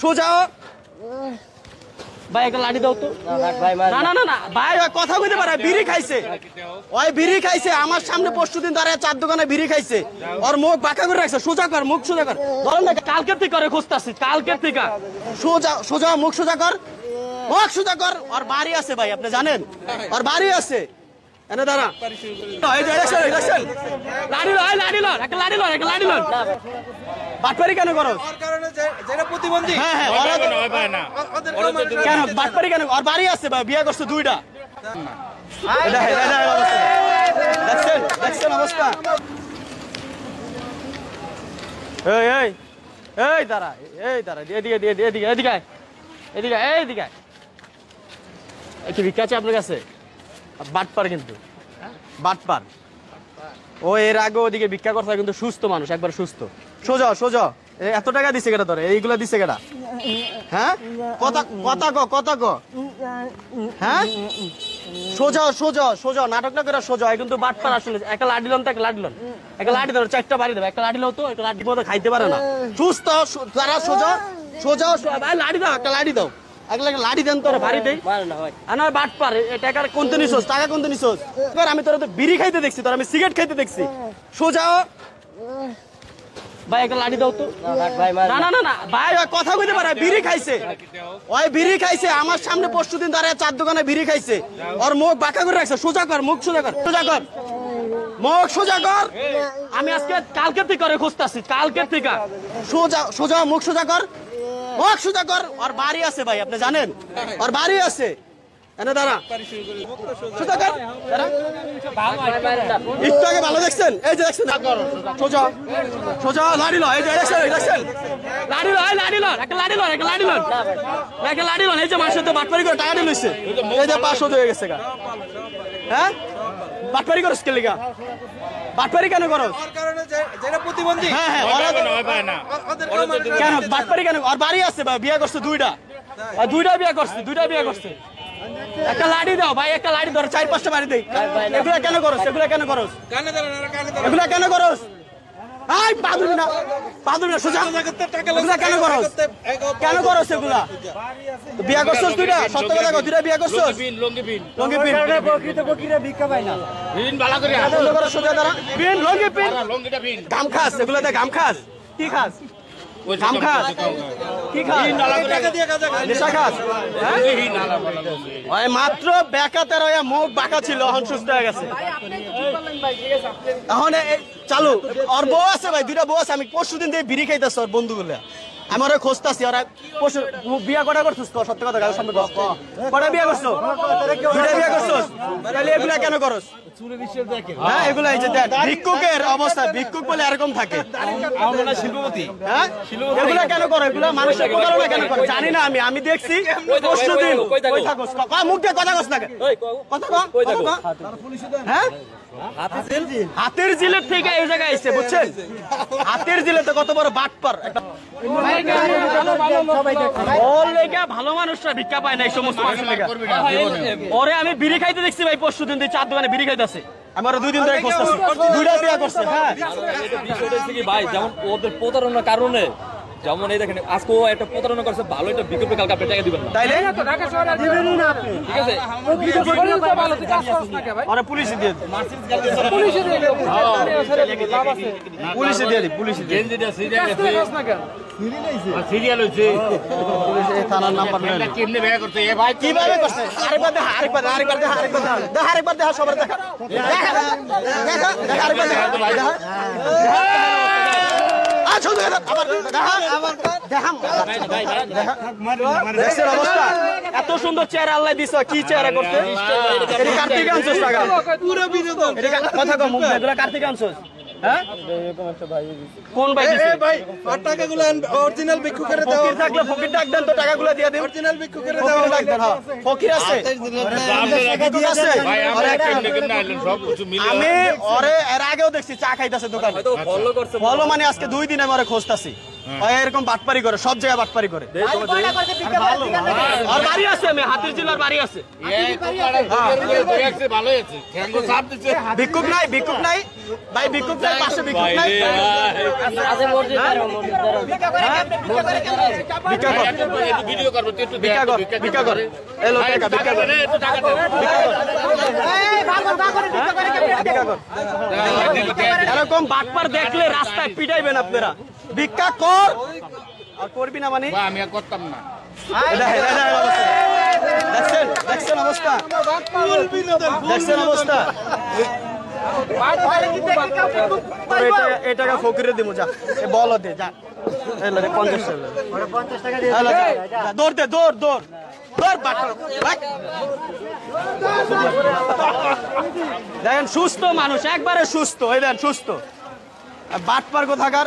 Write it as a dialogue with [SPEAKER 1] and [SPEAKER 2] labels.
[SPEAKER 1] সোজা ভাই একটা লাঠি দাও তো। না না না না ভাই ওই কথা কইতে পারে, বিড়ি খাইছে, ওই বিড়ি খাইছে আমার সামনে পরশু দিন ধরে চার দোকানে বিড়ি খাইছে, ওর মুখ বাঁকা করে রাখছে। সোজা কর, মুখ সোজা কর। ধরেন না কালকের থেকে করে খুঁজতেছি, কালকের থেকে সোজা সোজা মুখ সোজা কর, মুখ সোজা কর। ওর বাড়ি আছে ভাই, আপনি জানেন ওর বাড়ি আছে। এনে দাঁড়া, এই যে দেখছেন দেখছেন লাঠি লয়, লাঠি লয়, একটা লাঠি লয়, একটা লাঠি লয়। বাটপারি কেন করো?
[SPEAKER 2] যেটা প্রতিবন্ধী।
[SPEAKER 1] হ্যাঁ হ্যাঁ, ওরা কেন বাটপারি কেন? ওর বাড়ি আছে ভাই, বিয়ে করছে দুইটা। দেখছেন দেখছেন অবস্থা। এই এই এই দাঁড়া, এই দাঁড়া, এদিকে এদিকে এদিকে এদিকে এদিকে এইদিকে। কি ভিক্ষা আছে আপনার কাছে? বাটপার কিন্তু, বাটপার। ও এর আগে ওদিকে ভিক্ষা করতে হয়, কিন্তু সুস্থ মানুষ, একবার সুস্থ। সোজা সোজা, এত টাকা দিছে কেটা তোরে? এইগুলা দিছে কেটা? হ্যাঁ কথা কথা ক, কথা ক। হ্যাঁ সোজা সোজা সোজা, নাটক না করে সোজা। কিন্তু বাটপার আসলে। একটা লাঠি লন তো, একটা লাঠি লন, একটা লাঠি ধরো, চারটা বাড়ি দেবে। একটা লাঠি লো তো, একটা লাঠি মতো খাইতে পারে না। সুস্থ তারা সোজা সোজা, লাঠি দাও, একটা লাঠি দাও, লাঠি দেন তোর বাড়ি দেই না। বাটপার, টাকা কোনতে নিছোস? টাকা কোনতে নিছোস? আমি তোর তো বিড়ি খাইতে দেখছি, তোর আমি সিগারেট খাইতে দেখছি। সোজা ভাই একটা লাঠি দাও তো। না না না না ভাই ওই কথা কইতে পারে, বিড়ি খাইছে, ওই বিড়ি খাইছে আমার সামনে পরশু দিন ধরে চার দোকানে বিড়ি খাইছে, ওর মুখ বাঁকা করে রাখছে। সোজা কর, মুখ সোজা কর, সোজা কর, মুখ সোজা কর। আমি আজকে কালকের থেকে করে খুঁজতেছি, কালকের থেকে। সোজা সোজা মুখ সোজা কর, মুখ সোজা কর। ওর বাড়ি আছে ভাই, আপনি জানেন ওর বাড়ি আছে। এনে দাঁড়া, সোজা কর, একটু আগে ভালো দেখছেন, এই যে দেখছেন সোজা সোজা লাঠি লয়, এই যে দেখছেন দেখছেন লাঠি লয়, লাঠি লয়, একটা লাঠি লয়, একটা লাঠি লয়, একটা লাঠি লয়। এই যে মানুষের তো বাটপারি করে টাকা দিয়ে লইছে, এই যে 500 হয়ে গেছে। হ্যাঁ বাটপারি করছ কে লিগা? বাটপারি কেন করছ?
[SPEAKER 2] যেটা প্রতিবন্ধী।
[SPEAKER 1] হ্যাঁ হ্যাঁ, কেন বাটপারি কেন? ওর বাড়ি আছে ভাই, বিয়ে করছে দুইটা, দুইটা বিয়ে করছে, দুইটা বিয়ে করছে। একটা লাঠি দাও ভাই, একটা লাঠি ধরো, 4-5টা বাড়ি দেই। এগুলা কেন করছ? এগুলা কেন করছ? এগুলা কেন করছ? আই পাদুরি না, পাদুরি না, সোজা। এগুলা কেন করছ? কেন করছ এগুলা? বিয়ে করছস দুইটা? সত্য কথা কও, দুইটা বিয়ে করছস? লঙ্গি পিন, লঙ্গি পিন। প্রকৃত ফকিরে ভিক্ষা পায় না। পিন ভালো করে হাত ধরে সোজা দাঁড়া। পিন, লঙ্গি পিন, লঙ্গিটা পিন। গাম খাস, এগুলাতে গাম খাস? কি খাস? গাম খাস? কি খাস? টাকা দিয়ে কাজা খাস, নেশা খাস? ওই মাত্র বেকাতে রয়া মুখ বাঁকা ছিল, এখন সুস্থ হয়ে গেছে। এখন চালু। ওর বউ আছে ভাই, দুইটা বউ আছে। আমি পরশুদিন দিয়ে বিড়ি খাইতেছি ওর বন্ধুগুলা, আমি ওরা খোঁজতাছি। ওরা পরশু বিয়া কটা করছিস? সত্য কথা গাল সামনে কটা বিয়া করছো? দুইটা বিয়া করছিস? তাহলে এগুলা কেন করস? হ্যাঁ এগুলা এই যে ভিক্ষুকের অবস্থা, ভিক্ষুক বলে এরকম থাকে।
[SPEAKER 2] শিল্পপতি।
[SPEAKER 1] হ্যাঁ এগুলা কেন করো? এগুলা মানুষের প্রতারণা কেন করে? জানি না আমি, আমি দেখছি পরশুদিন। কই থাকস? মুখ দিয়ে কথা কস না, কথা কও। হ্যাঁ হাতের জিলের থেকে এই জায়গায় এসে, বুঝছেন? হাতের জিলে তো কত বড় বাটপার। ভালো মানুষরা ভিক্ষা পায় না, এই সমস্ত মানুষের লেগে। ওরে আমি বিড়ি খাইতে দেখছি ভাই, পরশুদিন দিয়ে 4 দোকানে বিড়ি খাইতেছে। আমার 2 দিন ধরে খুঁজতেছি, দুইটা বিয়া করছে। হ্যাঁ
[SPEAKER 3] ভাই যেমন ওদের প্রতারণার কারণে, যেমন এই দেখেন আজকে ও একটা প্রতারণা করছে, ভালো একটা বিকল্প, কালকে আপনি টাকা দিবেন না,
[SPEAKER 1] তাইলে
[SPEAKER 3] দিবেনই না আপনি। ঠিক আছে,
[SPEAKER 1] আরে পুলিশে দিয়ে দিই, পুলিশে দিয়ে দিই, পুলিশে দিয়ে সিরিয়াল হইছে, থানার নাম্বার কেমনে বেয়া করতে? এ ভাই কিভাবে করতে? আরেকবার দেখা, আরেকবার দেখা, আরেকবার দেখা, সবার দেখা, দেখা দেখা, আরেকবার দেখা ভাই, দেখা অবস্থা। এত সুন্দর চেহারা আল্লাহ দিছ, কি চেহারা করতে? কার্তিক আনছস টাকা, পুরো বিনোদন। কথা কম, কার্তিক আনছস? হ্যাঁ কোন ভাই দিছে? ভাই আর টাকাগুলো অরিজিনাল ভিক্ষুকের দাও। ফকির থাকলে ফকির ডাক দেন তো, টাকাগুলো দিয়ে দেন। অরিজিনাল ভিক্ষুকের দাও, ডাক দেন। হ্যাঁ ফকির আছে, ভাই আমরা কেমনে কেমনে আইলেন সব কিছু মিলে। আমি ওরে এর আগেও দেখছি চা খাইতাছে দোকানে, ফলো করছে। ফলো মানে আজকে 2 দিন আমি ওরে খুঁজতাছি। ওই এরকম বাটপারি করে, সব জায়গায় বাটপারি করে। আর বাড়ি আছে, হাতির জেলার বাড়ি আছে। ভিক্ষুক নাই, ভিক্ষুক নাই ভাই, ভিক্ষুক নাই, পাশে ভিক্ষুক নাই। ভিক্ষা কর, ভিক্ষা কর, ভিক্ষা কর। এই লোক টাকা ভিক্ষা কর, ভিক্ষা কর। এরকম বাটপার দেখলে রাস্তায় পিটাইবেন আপনারা। ভিক্ষা কর, আর করবি না মানে
[SPEAKER 4] আমি আর করতাম না।
[SPEAKER 1] দেখছেন, দেখছেন অবস্থা, দেখছেন অবস্থা। এই টাকা ফকিরে দিব, যা বল দে, যা 50 টাকা দৌড় দে, দৌড় দৌড় দৌড়। দেখেন সুস্থ মানুষ, একবারে সুস্থ, এই দেন সুস্থ। বাটপার কোথাকার।